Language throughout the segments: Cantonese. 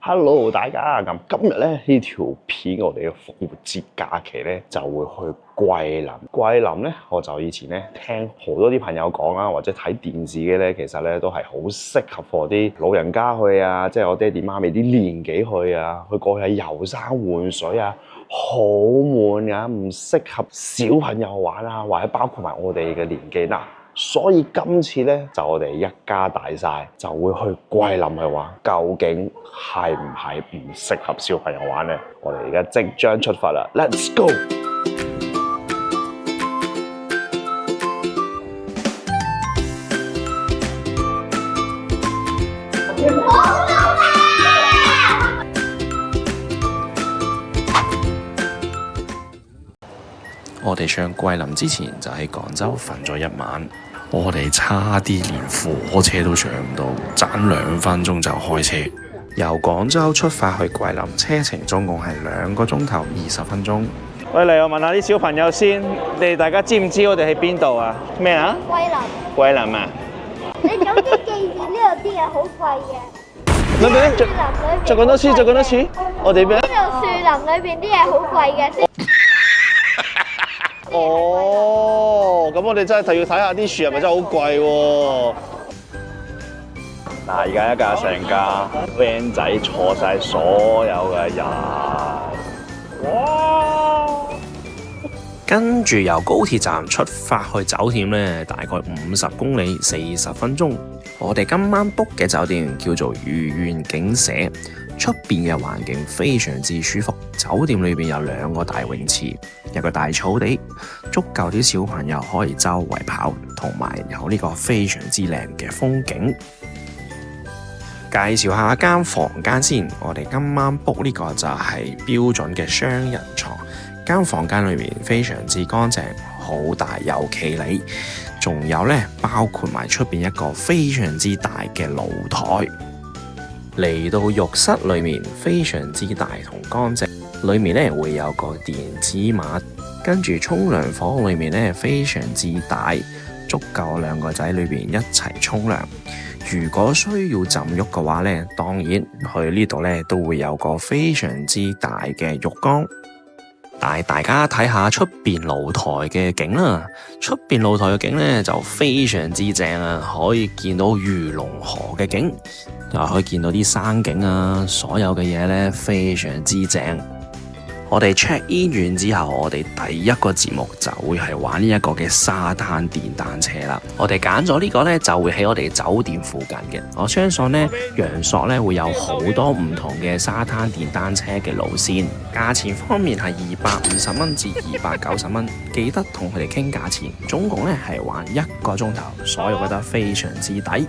Hello，大家咁今日咧呢條片我哋嘅復活節假期咧就會去桂林。桂林咧，我就以前咧聽好多啲朋友講啊，或者睇電視嘅咧，其實咧都係好適合啲老人家去啊，即係我爹哋媽咪啲年紀去啊，去過去遊山玩水啊，好悶㗎，唔適合小朋友玩啊，或者包括埋我哋嘅年紀啦。所以今次咧就我哋一家大細就會去桂林去玩，究竟係唔係唔適合小朋友玩呢？我哋而家即將出發啦 ，Let's go！ 我哋上桂林之前就喺廣州瞓咗一晚，我哋差啲連火車都上唔到，爭2分鐘就開車。由廣州出發去桂林，車程總共係2個鐘頭20分鐘。喂，嚟我問下啲小朋友先，你哋大家知唔知我哋喺邊度啊？咩啊？桂林，桂林啊！你總之記住呢度啲嘢好貴嘅。咩咩？再講多次，再講多次。我哋咩？呢度樹林裏邊啲嘢好貴嘅。哦，咁我哋真係要睇下啲樹係咪真係好貴喎？嗱，而家一架成架 van 仔坐晒所有嘅人，哇！跟住由高鐵站出發去酒店呢，大概50公里40分鐘。我哋今晚 book 嘅酒店叫做御苑景舍，出邊嘅環境非常之舒服。酒店裏邊有2個大泳池，有個大草地，足夠啲小朋友可以周圍跑，同埋有呢個非常之靚嘅風景。介紹下間房間先，我哋今晚 book 呢個就係標準嘅雙人床。間房間裏面非常之乾淨，好大有企理，仲有呢，包括埋出邊一個非常之大嘅露台。嚟到浴室裏面非常之大同乾淨，裏面呢會有個電子馬，跟住沖涼房裏面呢非常之大，足夠2個仔裏邊一齊沖涼。如果需要浸浴嘅話呢，當然去呢度呢都會有個非常之大嘅浴缸。帶大家睇下出邊露台嘅景啦，出邊露台嘅景呢就非常之正啊，可以見到魚龍河嘅景，又可以見到啲山景啊，所有嘅嘢呢非常之正。我哋 check in 完之後，我哋第一個節目就會係玩呢一個嘅沙灘電單車啦。我哋揀咗呢個呢，就會喺我哋酒店附近嘅。我相信呢，陽朔呢會有好多唔同嘅沙灘電單車嘅路線。價錢方面係250蚊至290蚊，記得同佢哋傾價錢。總共呢係玩1個鐘頭，所以我覺得非常之抵。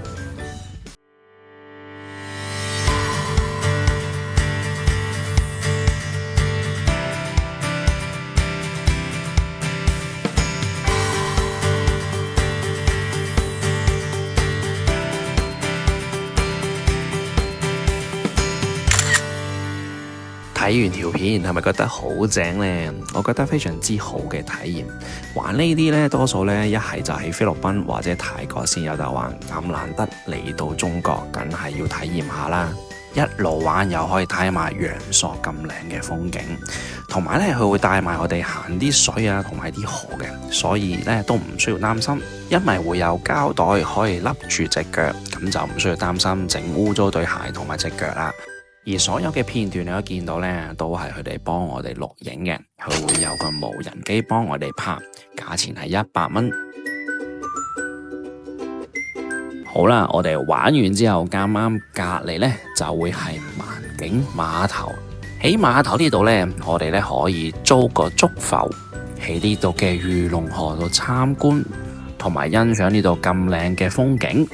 睇完條片係咪覺得好正呢？我覺得非常之好嘅體驗。玩呢啲呢，多數呢一係就喺菲律賓或者泰國先有得玩，咁難得嚟到中國，梗係要體驗下啦。一路玩又可以睇埋陽朔咁靚嘅風景，同埋呢，佢會帶埋我哋行啲水啊，同埋啲河嘅，所以呢都唔需要擔心，因為會有膠袋可以笠住隻腳，咁就唔需要擔心整污糟對鞋同埋隻腳啦。而所有嘅片段你都見到呢，都係佢哋幫我哋錄影嘅，佢會有個無人機幫我哋拍，價錢係100蚊。好啦，我哋玩完之後，啱啱隔離呢就會係萬景碼頭。喺碼頭呢度呢，我哋呢可以租個竹浮喺呢度嘅魚龍河度參觀，同埋欣賞呢度咁靚嘅風景。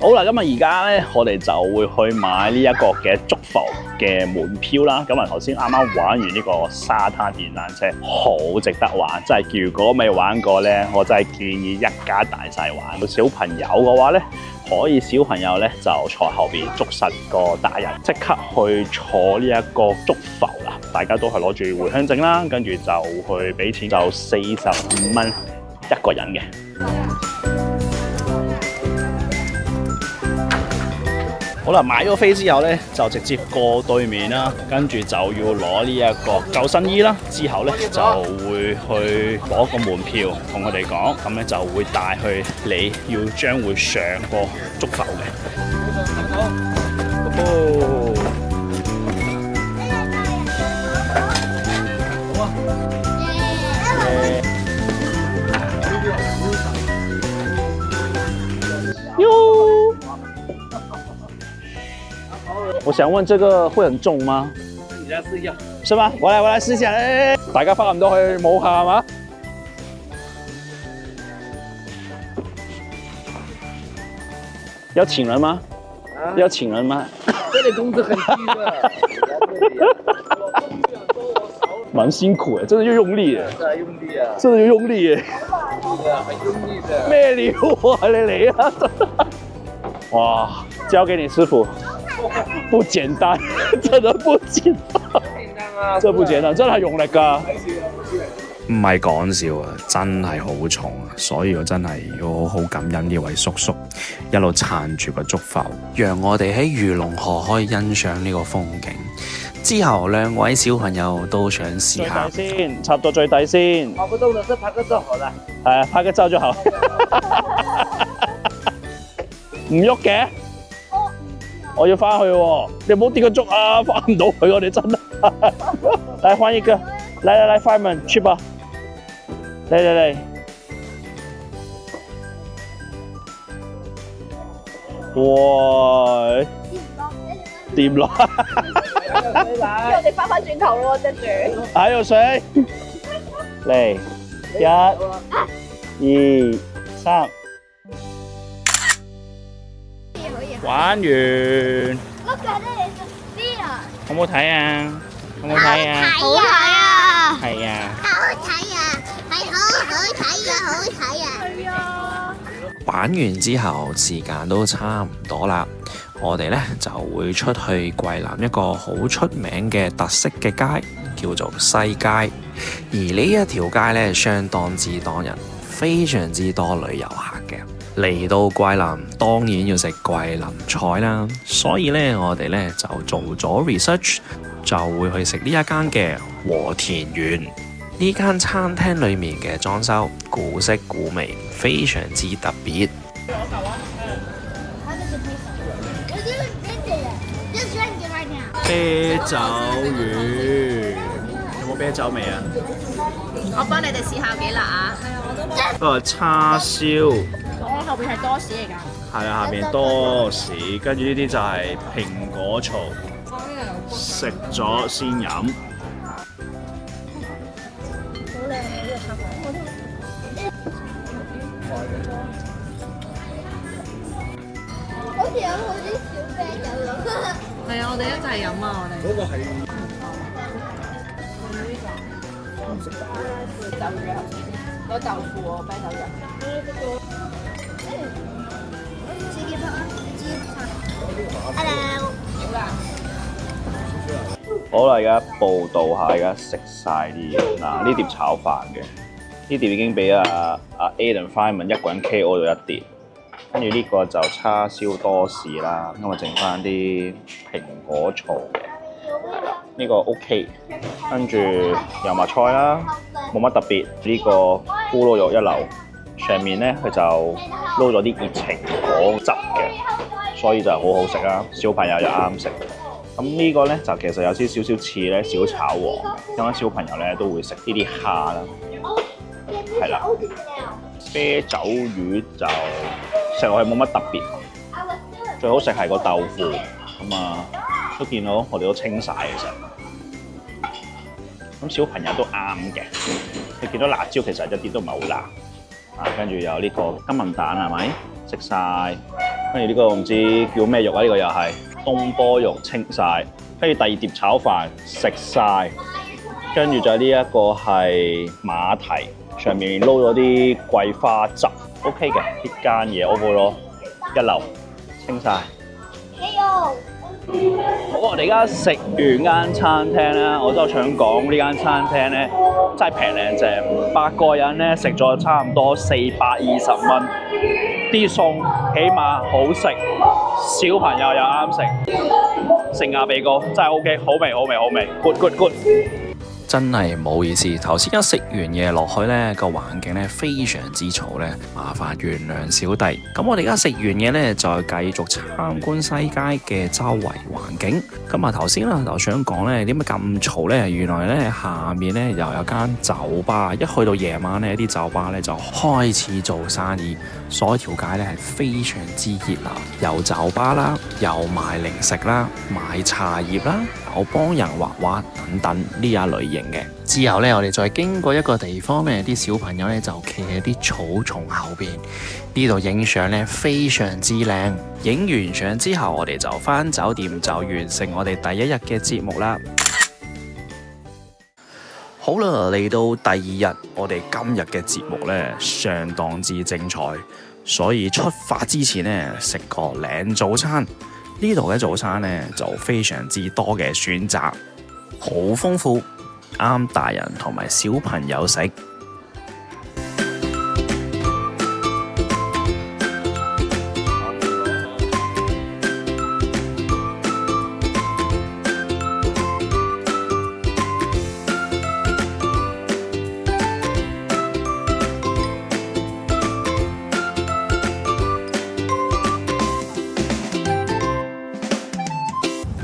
好啦，咁啊而家咧，我哋就會去買呢一個嘅竹浮嘅門票啦。咁啊頭先啱啱玩完呢個沙灘電單車，好值得玩，真係如果未玩過咧，我真係建議一家大細玩。小朋友嘅話咧，可以小朋友咧就坐後邊，捉實個大人即刻去坐呢一個竹浮啦。大家都係攞住回鄉證啦，跟住就去俾錢，就45蚊一個人嘅。好啦，買咗飛之後呢，就直接過對面啦，跟住就要攞呢一個救生衣啦。之後呢，就會去攞個門票，同佢哋講，咁呢就會帶去你要將會上個竹浮嘅。我想問這個會很重嗎？你來試一下，是嗎？我來試一下。大家花咁多去摸下係嘛？要請人嗎？要請人嗎？這裡工資很低的，蠻辛苦嘅，真係要用力嘅，真係用力啊！真係要用力嘅。係啊，很用力的。咩料啊？你嚟啊！哇，交給你師傅。不簡單，真係不簡單，真係不簡單，真係用力㗎。唔係講笑啊，真係好重啊！所以我真係要好好感恩呢位叔叔一路撐住個竹浮，讓我哋喺魚龍河可以欣賞呢個風景。之後兩位小朋友都想試下，最底先，插到最底先。跑不動的是拍個照好啦。係啊，拍個照就好。唔喐嘅。我要翻去喎，你唔好跌個竹啊！翻唔到去，我哋真係。來換一個，來 fireman 去吧，嚟，哇！掂落，我哋翻返轉頭咯，跟住。還有誰？嚟，1、2、3。玩完， Look at it, it's a sphere. 好唔好睇啊？好唔好睇啊？好睇啊！係啊。好睇啊！係好睇啊！好睇啊！係啊！玩完之後時間都差唔多啦，我哋呢就會出去桂林一個好出名嘅特色嘅街，叫做西街。而呢一條街呢，相當之多人，非常之多旅遊客嘅。嚟到桂林，當然要食桂林菜啦，所以呢，我哋呢就做咗 research， 就會去食呢一間嘅和田園。呢間餐廳裏面嘅裝修古色古味，非常之特別。啤酒魚，有冇啤酒味啊？我幫你哋試下幾辣啊！叉燒。我後邊係多士嚟㗎。係啊，下邊多士，跟住呢啲就係蘋果醋，食咗先飲。好靚呢個茶房。好似有好啲小啤酒咁。係啊，我哋一齊飲啊！我哋。嗰個係。攞豆腐喎，啤酒飲。好啦，而家報道下，而家食晒啲嘢。嗱，呢碟炒飯嘅，呢碟已經俾阿 Aiden Fireman 一個人 KO 咗一碟。跟住呢個就叉燒多士啦，咁啊剩翻啲蘋果醋嘅，呢個 OK。跟住油麥菜啦，冇乜特別。呢個咕嚕肉一流，上面咧佢就撈咗啲熱情果汁嘅，所以就好好食啦。小朋友又啱食。咁呢個咧就其實有少少似咧小炒王嘅，因為小朋友咧都會食呢啲蝦啦，係啦。啤酒魚就食落去冇乜特別，最好食係個豆腐咁啊！都見到我哋都清晒其實，咁小朋友都啱嘅。你見到辣椒其實一啲都唔係好辣啊！跟住有呢個金銀蛋係咪？食晒，跟住呢個唔知叫咩肉啊？呢個又係東坡肉清晒，跟住第二碟炒飯食晒，跟住就呢一個係馬蹄。上面撈咗啲桂花汁 ，OK 嘅，呢間嘢 OK 咯，一流，清晒。好，我哋而家食完間餐廳咧，我都想講呢間餐廳咧真係平靚正，8個人咧食咗差唔多420蚊，啲餸起碼好食。小朋友又啱食，性價比高，真係 OK，好味好味好味 ，good good good。真係唔好意思，頭先一食完嘢落去呢個環境呢非常之嘈呢，麻煩原諒小弟。咁我哋而家食完嘢呢，再繼續參觀西街嘅周圍環境。咁啊頭先啦就想講呢點解咁嘈呢？原來呢下面呢又有間酒吧，一去到夜晚呢啲酒吧呢就開始做生意，所以條街呢係非常之熱鬧，有酒吧啦，有賣零食啦，賣茶葉啦，有幫人畫畫等等呢一類型嘅。之後呢，我哋再經過一個地方呢，啲小朋友呢就企喺啲草叢後邊，呢度影相呢非常之靚。影完相之後，我哋就返酒店就完成我哋第一日嘅節目啦。好啦，嚟到第二日，我哋今日嘅節目呢相當之精彩，所以出發之前呢，食個靚早餐。呢度嘅早餐呢就非常之多嘅選擇，好豐富，啱大人同埋小朋友食。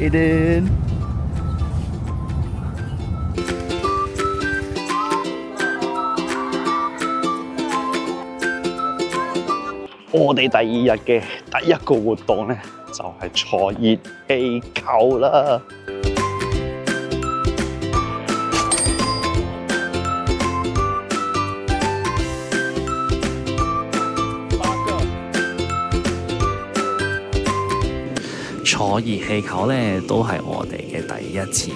Eden，我哋第二日嘅第一個活動呢，就係坐熱氣球啦。坐熱氣球呢都係我哋嘅第一次。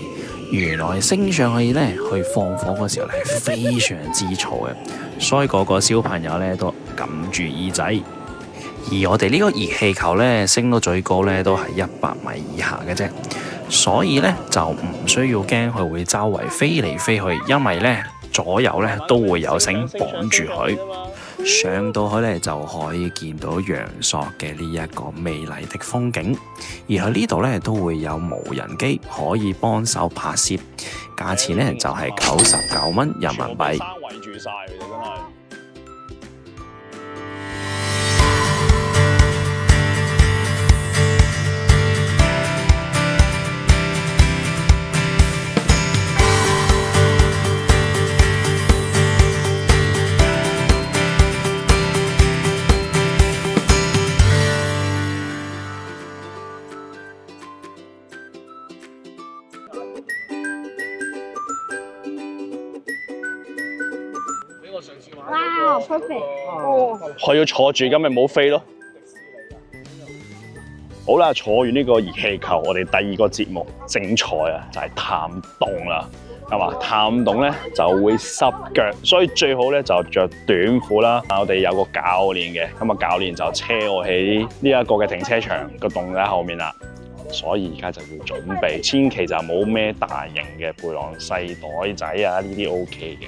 原來升上去呢，去放火嗰時候呢係非常之嘈嘅，所以個個小朋友呢都撳住耳仔。而我哋呢個熱氣球呢，升到最高呢都係100米以下嘅啫，所以呢就唔需要驚佢會周圍飛嚟飛去，因為呢左右呢都會有繩綁住佢。上到去呢，就可以見到陽朔嘅呢一個美麗的風景，而喺呢度呢，都會有無人機可以幫手拍攝，價錢呢就係99蚊人民幣。生圍住晒佢哋真係。哇，perfect！佢要坐住，咁咪冇飛咯。好啦，坐完呢個熱氣球，我哋第二個節目精彩啊，就係探洞啦。係嘛？探洞咧就會濕腳，所以最好咧就着短褲啦。我哋有個教練嘅，咁啊教練就車我喺呢一個嘅停車場個洞喺後面啦。所以而家就要準備，千祈就冇咩大型嘅背囊細袋仔啊，呢啲 OK 嘅。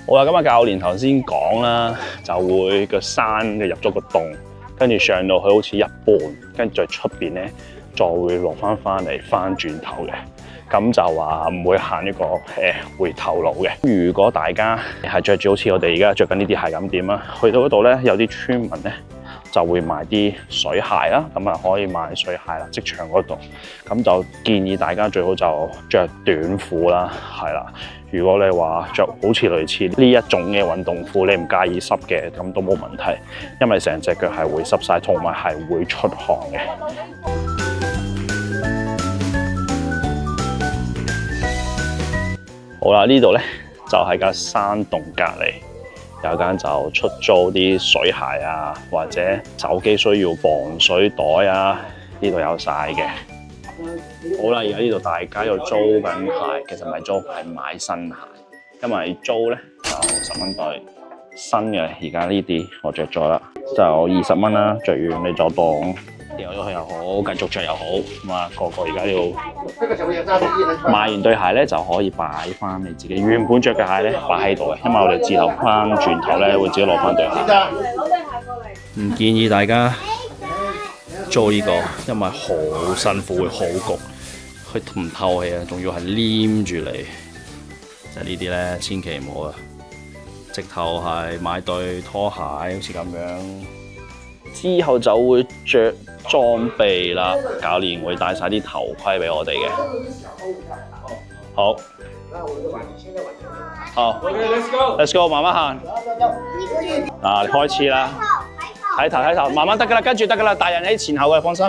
好啦，咁啊教練頭先講啦，就會個山嘅入咗個洞，跟住上到去好似一半，跟住再出邊咧，再會落翻嚟，翻轉頭嘅。咁就話唔會行一個回頭路嘅。如果大家係着住好似我哋而家着緊呢啲鞋咁點啊？去到嗰度咧，有啲村民咧就會賣啲水鞋啦，咁啊可以買水鞋啦，職場嗰度。咁就建議大家最好就着短褲啦，係啦。如果你話着好似類似呢一種嘅運動褲，你唔介意濕嘅，咁都冇問題，因為成隻腳係會濕晒，同埋係會出汗嘅。好啦，呢度咧就係間山洞隔離，有間就出租啲水鞋啊，或者手機需要防水袋啊，呢度有晒嘅。好啦，而家呢度大家又租緊鞋，其實唔係租，係買新鞋。因為租咧就10蚊對，新嘅而家呢啲我着咗啦，就20蚊啦，着完你就當掉咗佢又好，繼續着又好，咁啊個個而家要買完對鞋咧就可以擺翻你自己原本着嘅鞋咧擺喺度嘅，因為我哋自頭翻轉頭咧會自己攞翻對鞋。唔建議大家做呢個，因為好辛苦會好焗，佢唔透氣啊，仲要係黏住你，就係呢啲咧千祈唔好啊！直頭係買對拖鞋，好似咁樣。之後就會着裝備啦，教練會帶晒啲頭盔俾我哋嘅。好，好 ，Let's go， 慢慢行。嗱，開始啦，睇頭，慢慢得㗎啦，跟住得㗎啦，大人喺前後嘅，放心。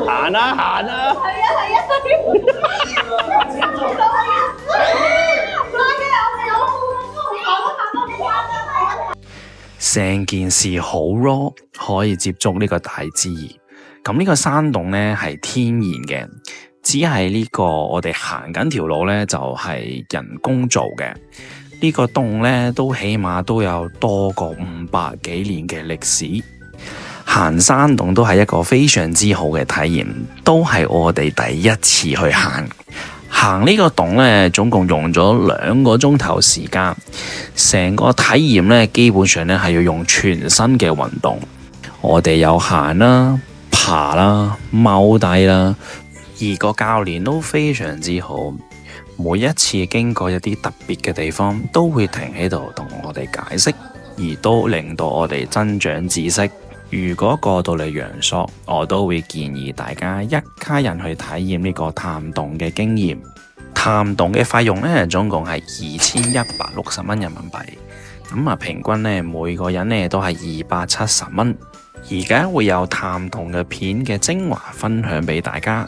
行啊行啊！成件事好 raw， 可以接觸呢個大自然。咁呢個山洞呢係天然嘅，只係呢個我哋行緊條路呢就係人工做嘅。呢個洞呢都起碼都有多過500幾年嘅歷史。行山洞都係一個非常之好嘅體驗，都係我哋第一次去行。行呢個洞呢，總共用咗2個鐘頭時間，成個體驗呢，基本上呢係要用全身嘅運動。我哋有行啦、爬啦、踎低啦，而個教練都非常之好。每一次經過一啲特別嘅地方，都會停喺度同我哋解釋，而都令到我哋增長知識。如果過到嚟陽朔，我都會建議大家一家人去體驗呢個探洞嘅經驗。探洞嘅費用呢，總共係2160蚊人民幣。咁啊，平均呢，每個人呢都係270蚊。而家會有探洞嘅片嘅精華分享俾大家。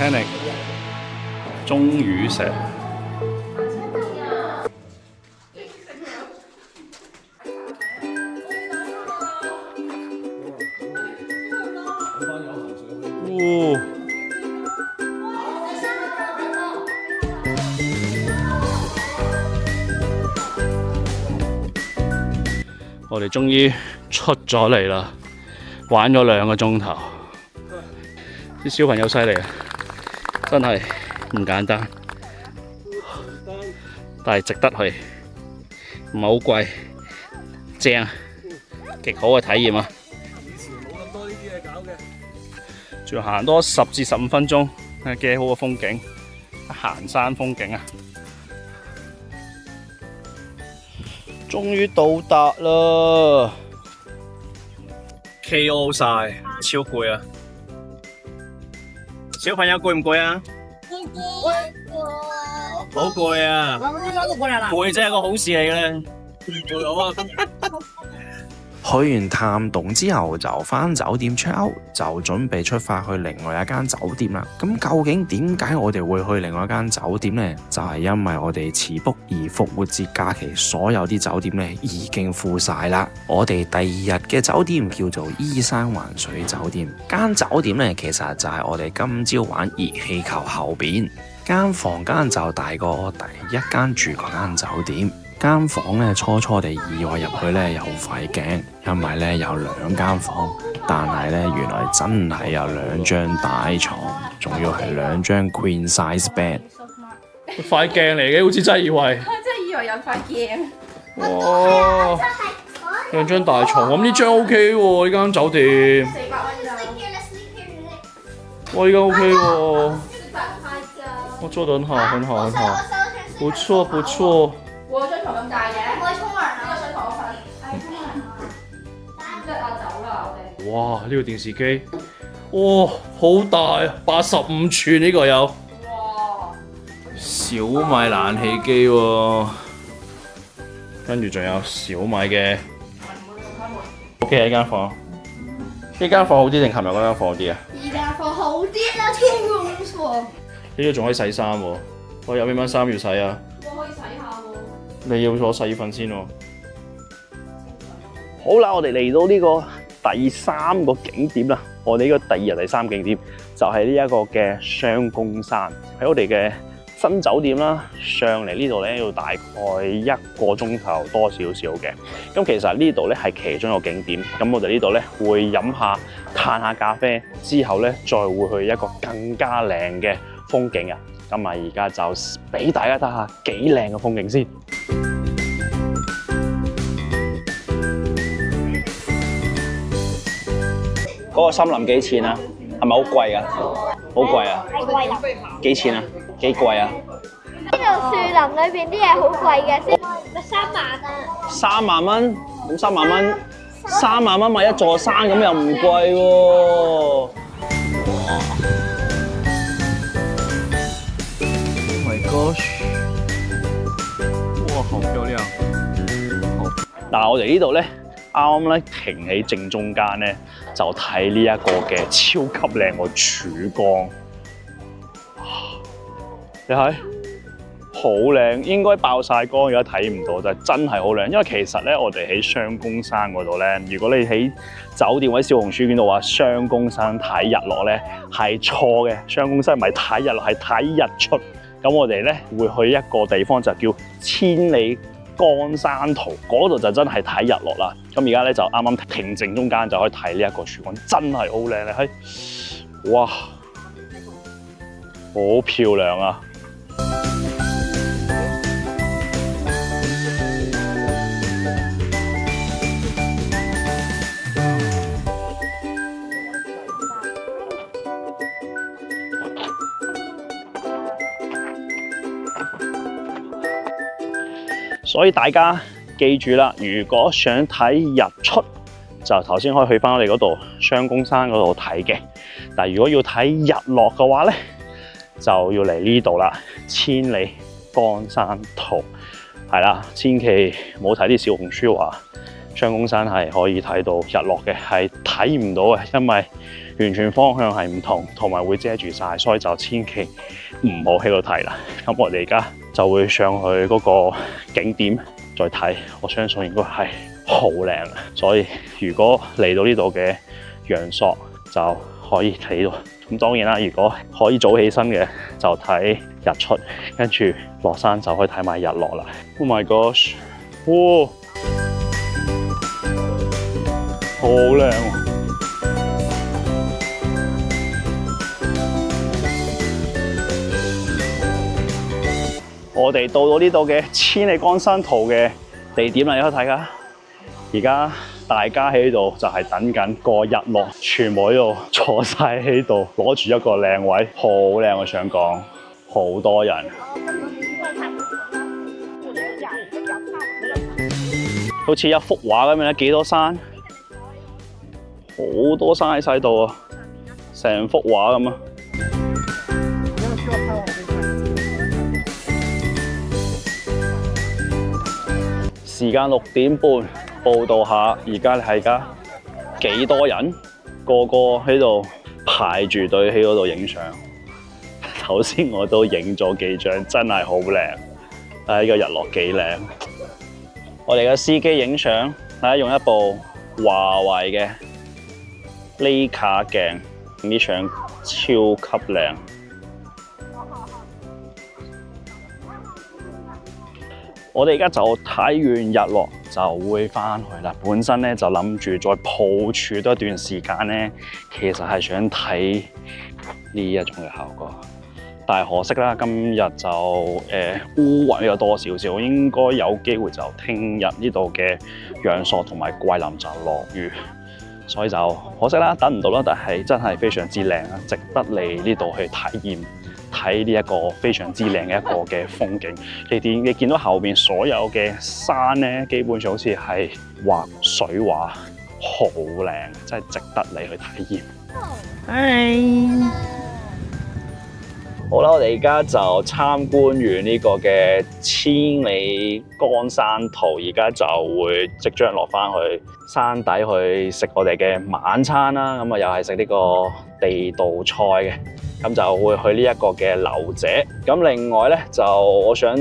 Titanic 鐘乳石。我哋終於出咗嚟啦，玩咗2個鐘頭，啲小朋友犀利啊！真係唔簡單，但係值得去，唔係好貴，正，極好嘅體驗啊！以前冇咁多呢啲嘢搞嘅，仲要行多10至15分鐘，係幾好嘅風景，行山風景啊！終於到達啦 ，KO 晒，超攰啊！小朋友攰唔攰啊？好攰啊！攰真係一個好事嚟嘅。去完探洞之後就返酒店 check out， 就準備出發去另外一間酒店啦。咁究竟點解我哋會去另外一間酒店呢？就係因為我哋遲 book，而復活節假期所有啲酒店呢已經full晒啦。我哋第2日嘅酒店叫做依山環水酒店。間酒店呢，其實就係我哋今朝玩熱氣球後邊間房間，就大過我第1間住嗰間酒店。間房咧，初初地以為入去咧有塊鏡，因為咧有2間房，但係咧原來真係有2張大床，仲要係2張 queen size bed。塊鏡嚟嘅，好似真係以為。真係以為有塊鏡。哇！2張大床，咁呢張 OK 喎，呢間酒店。 400蚊咋？哇！呢間 OK 喎。 400塊咋？我做得很好，很好，很好，不錯不錯。我張床咁大嘅，可以沖涼啊！個水塘我瞓，即係走啦我哋。哇！呢個電視機，哇，好大啊，85寸呢個有。哇！小米冷氣機喎，跟住仲有小米嘅。OK 呢間房，呢間房好啲定琴日嗰間房好啲啊？而家房好啲啦，天公錯。呢度仲可以洗衫喎，我有邊蚊衫要洗啊？我可以洗下喎。你要攞洗衣粉先喎。好啦，我哋嚟到呢個第3個景點啦。我哋呢個第2日第3景點就係呢一個嘅雙公山，喺我哋嘅新酒店啦。上嚟呢度咧要大概1個鐘頭多少少嘅。咁其實呢度咧係其中一個景點。咁我哋呢度咧會飲下、嘆下咖啡，之後咧再會去一個更加靚嘅風景啊。咁啊，而家就俾大家睇下幾靚嘅風景先。嗰個森林幾錢啊？係咪好貴啊？好貴啊！太貴啦！幾錢啊？幾貴啊？呢度樹林裏邊啲嘢好貴嘅，先咪3萬啊！3萬蚊，咁3萬蚊，3萬蚊買一座山咁又唔貴喎。Oh my gosh！ 哇，好漂亮！嗱，我哋呢度咧，啱啱咧停喺正中間咧，就睇呢一個嘅超級靚個曙光。你睇，好靚，應該爆晒光，而家睇唔到，但係真係好靚。因為其實咧，我哋喺雙公山嗰度咧，如果你喺酒店或者小紅書見到話雙公山睇日落咧，係錯嘅。雙公山唔係睇日落，係睇日出。咁我哋咧會去一個地方就叫千里江山圖，嗰度就真係睇日落啦。咁而家咧就啱啱停正中間就可以睇呢一個曙光，真係好靚。你睇，哇，好漂亮啊！所以大家記住啦，如果想睇日出，就頭先可以去翻我哋嗰度雙公山嗰度睇嘅。但係如果要睇日落嘅話咧，就要嚟呢度啦，千里江山圖係啦，千祈唔好睇啲小紅書話雙公山係可以睇到日落嘅，係睇唔到嘅，因為完全方向係唔同，同埋會遮住晒，所以就千祈唔好喺度睇啦。咁我哋而家就會上去嗰個景點再睇，我相信應該係好靚。所以如果嚟到呢度嘅陽朔就可以睇到。咁當然啦，如果可以早起身嘅就睇日出，跟住落山就可以睇埋日落啦。Oh my gosh！ 哇，好靚喎！我哋到呢度嘅千里江山圖嘅地點啦，你可以睇下。而家大家喺度就係等緊個日落，全部喺度坐晒喺度，攞住一個靚位，好靚。我想講，好多人，好似一幅畫咁樣，幾多山，好多山喺晒度啊，成幅畫咁啊！時間6點半，報道下，而家幾多人？個個喺度排住隊喺嗰度影相。頭先我都影咗幾張，真係好靚。睇呢個日落幾靚。我哋嘅司機影相，大家用一部華為嘅Leica鏡，啲相超級靚。我哋而家就睇完日落就會翻去啦。本身咧就諗住再抱住多一段時間咧，其實係想睇呢一種嘅效果。但係可惜啦，今日就烏雲比較多少少，應該有機會就聽日呢度嘅陽朔同埋桂林就落雨，所以就可惜啦，等唔到啦。但係真係非常之靚啊，值得嚟呢度去體驗睇呢一個非常之靚嘅一個嘅風景。你見到後邊所有嘅山咧，基本上好似係畫水畫，好靚，真係值得你去體驗。好啦，我哋而家就參觀完呢個嘅千里江山圖，而家就會即將落翻去山底去食我哋嘅晚餐啦。咁啊，又係食呢個地道菜嘅，咁就會去呢一個嘅劉姐。咁另外咧，就我想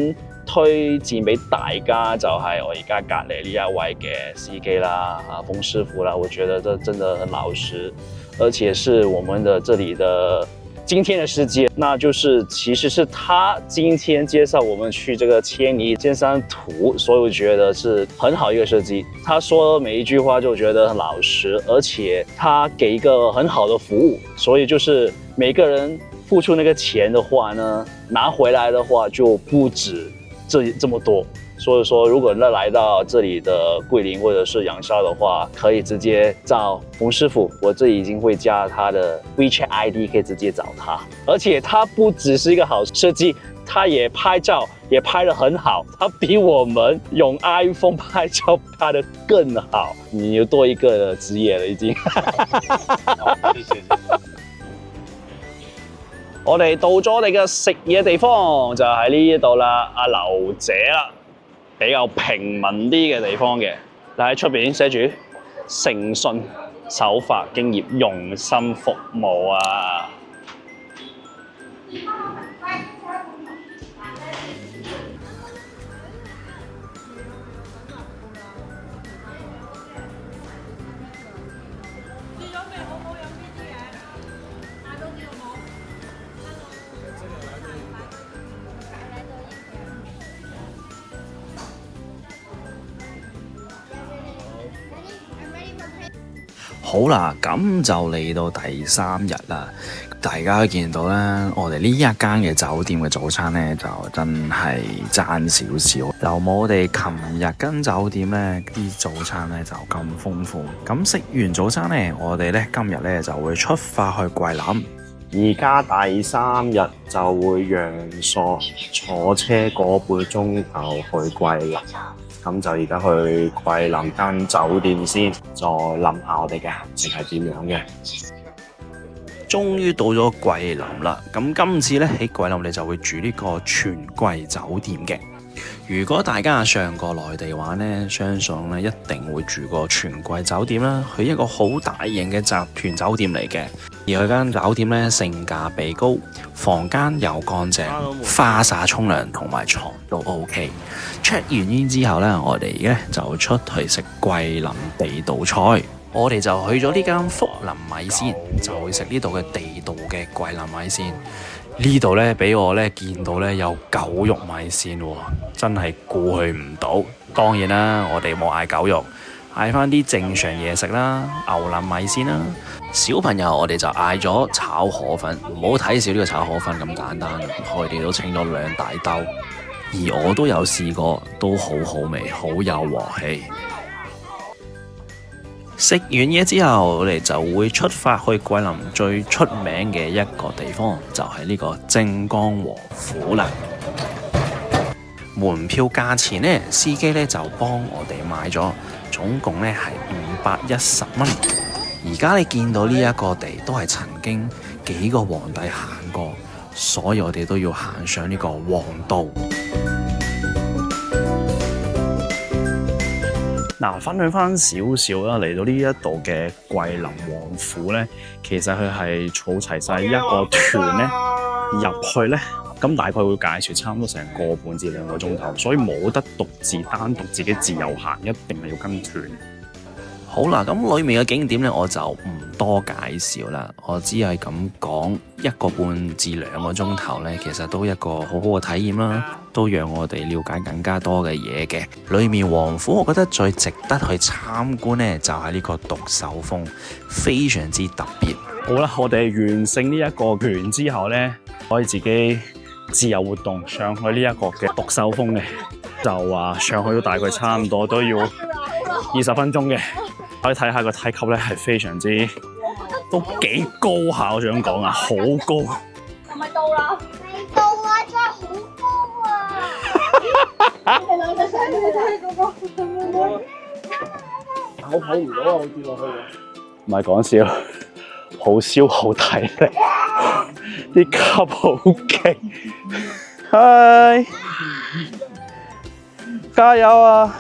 推薦俾大家，就係我而家隔離呢一位嘅司機啦，馮師傅啦，我覺得這真的很老實，而且是我們的這裡的今天的司機，那就是其實是他今天介紹我們去這個千里江山圖，所以我覺得是很好一個司機。他說每一句話就覺得很老實，而且他給一個很好的服務，所以就是每個人付出那個錢的話呢，拿回來的話就不止這麼多。所以說，如果來到這裡的桂林或者是陽朔的話，可以直接找馮師傅，我這裡已經會加他的 WeChat ID，可以直接找他。而且他不只是一個好設計，他也拍照也拍得很好，他比我們用 iPhone 拍照拍得更好。你又多一個職業了已經。我哋到咗我哋嘅食嘢地方，就喺呢度啦，阿劉姐啦。比較平民啲嘅地方嘅，但喺出邊寫住誠信、守法、敬業、用心服務啊！好啦，咁就嚟到第3日啦。大家都見到啦，我哋呢一間嘅酒店嘅早餐呢，就真係爭少少，就冇我哋琴日間酒店呢啲早餐呢就咁豐富。咁食完早餐呢，我哋呢今日呢就會出發去桂林。而家第3日就會陽朔坐車個半鐘頭去桂林。咁就而家去桂林間酒店先，再諗下我哋嘅行程係點樣嘅。終於到咗桂林啦！咁今次咧喺桂林，我哋就會住呢個全季酒店嘅。如果大家上過內地玩呢，相信咧一定會住過全季酒店啦。佢一個好大型嘅集團酒店嚟嘅，而佢間酒店咧性價比高，房間又乾淨，花灑沖涼同埋床都 OK。check 完煙之後呢，我哋咧就出去食桂林地道菜。我哋就去咗呢間福臨米線，就會食呢度嘅地道嘅桂林米線。呢度呢，俾我呢見到呢有狗肉米線喎，真係估佢唔到。當然啦，我哋冇嗌狗肉，嗌翻啲正常嘢食啦，牛腩米線啦。小朋友我哋就嗌咗炒河粉，唔好睇少呢個炒河粉咁簡單，佢哋都請咗2大兜，而我都有試過，都好好味，好有和氣。食完嘢之後，我哋就會出發去桂林最出名嘅一個地方，就係呢個靖江王府啦。門票價錢呢，司機呢就幫我哋買咗，總共呢係510蚊。而家你見到呢一個地都係曾經幾個皇帝行過，所以我哋都要行上呢個皇道。嗱，分享翻少少啦，嚟到呢一度嘅桂林王府咧，其實佢係儲齊晒一個團咧入去咧，咁大概會介紹差唔多成個半至2個鐘頭，所以冇得獨自單獨自己自由行，一定係要跟團。好啦，咁裡面嘅景點呢，我就唔多介紹啦。我只係咁講1個半至2個鐘頭呢，其實都一個好好嘅體驗啦，都讓我哋了解更加多嘅嘢嘅。裡面王府，我覺得最值得去參觀呢，就係呢個獨秀峰，非常之特別。好啦，我哋完成呢一個團之後呢，可以自己自由活動上去呢一個嘅獨秀峰嘅，就話上去都大概差唔多都要20分鐘嘅。可以睇下個梯級咧，係非常之都幾高下，我想講啊，好高。係咪到啦？跑唔到啊！我跌落去。唔係講笑，好消耗體力，啲級好勁。嗨，加油啊！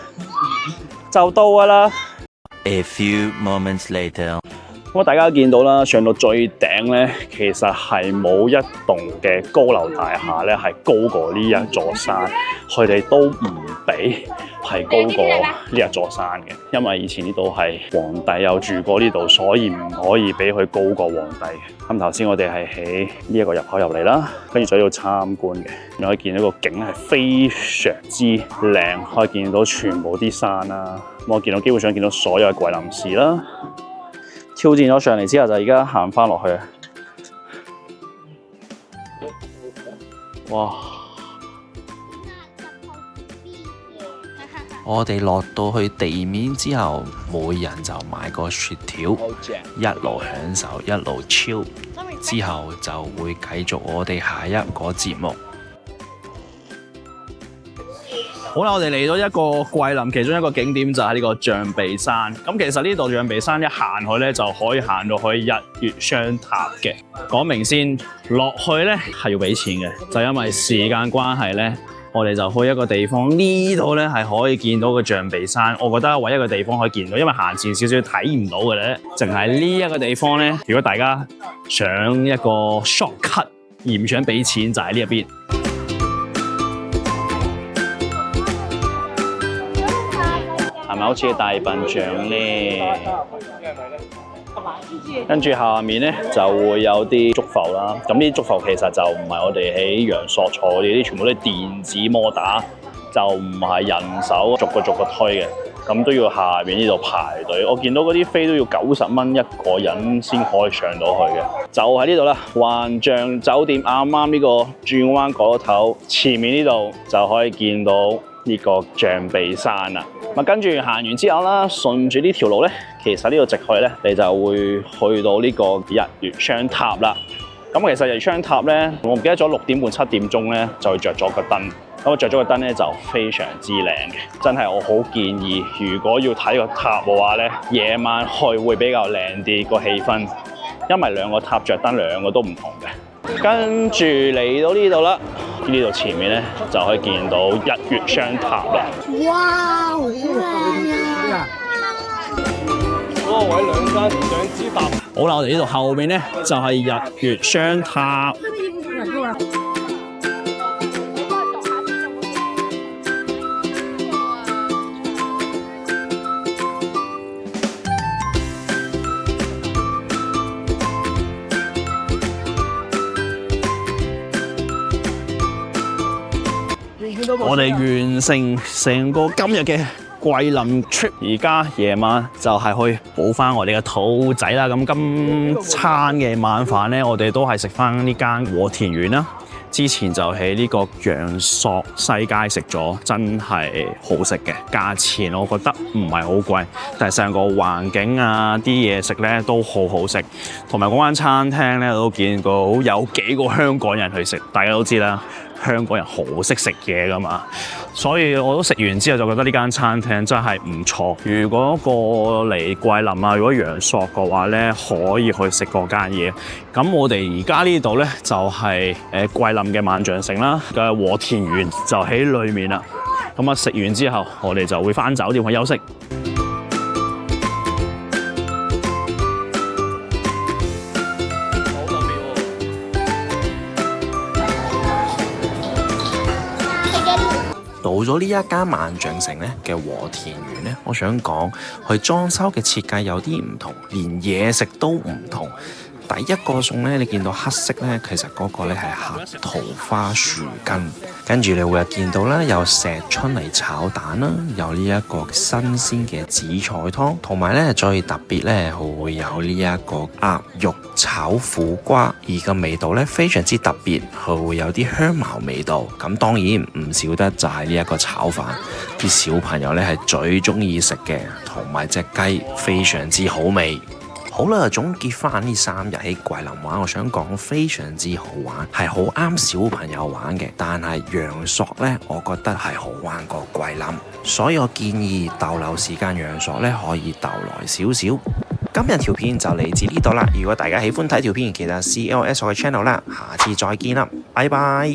就到㗎啦。 A few moments later. 咁大家見到啦，上到最頂咧，其實係冇一棟嘅高樓大廈咧係高過呢一座山，佢哋都唔俾係高過呢一座山嘅，因為以前呢度係皇帝有住過呢度，所以唔可以俾佢高過皇帝。咁頭先我哋係喺呢一個入口入嚟啦，跟住就喺度參觀嘅，你可以見到個景係非常之靚，可以見到全部啲山啦。咁我見到基本上見到所有嘅桂林市啦。挑戰咗上嚟之後，就而家行翻落去。哇！我哋落到去地面之後，每人就買個雪條，一路享受一路 chill， 之後就會繼續我哋下一個節目。好啦，我哋嚟到一個桂林其中一個景點就係呢個象鼻山。咁其實呢度象鼻山一行去咧就可以行到去日月雙塔嘅。講明先，落去咧係要俾錢嘅，就因為時間關係咧，我哋就去一個地方，呢度咧係可以見到個象鼻山。我覺得唯一一個地方可以見到，因為行前少少睇唔到嘅咧，淨係呢一個地方咧。如果大家想一個 shortcut 而唔想俾錢，就喺呢一邊。係咪好似大笨象咧？跟住下面咧就會有啲竹浮啦。咁呢啲竹浮其實就唔係我哋喺陽朔坐嗰啲，全部都係電子摩打，就唔係人手逐個推嘅。咁都要下面呢度排隊。我見到嗰啲飛都要90蚊一個人先可以上到去嘅。就喺呢度啦，幻象酒店啱啱呢個轉彎角頭前面呢度就可以見到呢個象鼻山啦。跟住行完之後啦，順住呢條路咧，其實呢度直去咧，你就會去到呢個日月雙塔啦。咁其實日月雙塔咧，我唔記得咗6點半7點鐘咧就着咗個燈。咁我着咗個燈咧就非常之靚嘅，真係我好建議，如果要睇個塔嘅話咧，夜晚去會比較靚啲個氣氛，因為兩個塔着燈兩個都唔同嘅。跟住嚟到呢度啦。呢度前面咧就可以見到日月雙塔啦。哇，好靚啊！嗰個位兩支塔。好啦，我哋呢度後面咧就係日月雙塔。我哋完成個今日嘅桂林 trip， 而家夜晚就係去補翻我哋嘅肚仔啦。咁今餐嘅晚飯咧，我哋都係食翻呢間和田園啦。之前就喺呢個陽朔西街食咗，真係好食嘅，價錢我覺得唔係好貴，但係成個環境啊啲嘢食咧都好好食，同埋嗰間餐廳咧都見過有幾個香港人去食，大家都知啦。香港人好識食嘢㗎嘛，所以我都食完之後就覺得呢間餐廳真係唔錯。如果過嚟桂林啊，如果陽朔嘅話咧，可以去食嗰間嘢。咁我哋而家呢度咧就係桂林嘅萬象城啦，嘅和田園就喺裏面啦。咁啊食完之後，我哋就會返酒店去休息。到咗呢一間萬象城咧嘅和田園咧，我想講佢裝修嘅設計有啲唔同，連嘢食都唔同。第一個餸咧，你見到黑色咧，其實嗰個咧係黑桃花樹根，跟住你會見到啦，有石春嚟炒蛋啦，有呢一個新鮮嘅紫菜湯，同埋咧最特別咧，會有呢一個鴨肉炒苦瓜，而個味道咧非常之特別，佢會有啲香茅味道。咁當然唔少得就係呢一個炒飯，啲小朋友咧係最中意食嘅，同埋隻雞非常之好味。好啦，總結翻呢3日喺桂林玩，我想講非常之好玩，係好啱小朋友玩嘅。但係陽朔呢，我覺得係好玩過桂林，所以我建議逗留時間陽朔呢可以逗耐少少。今日條片就嚟自呢度啦，如果大家喜歡睇條片，記得 CLS 我嘅 channel 啦，下次再見啦，拜拜。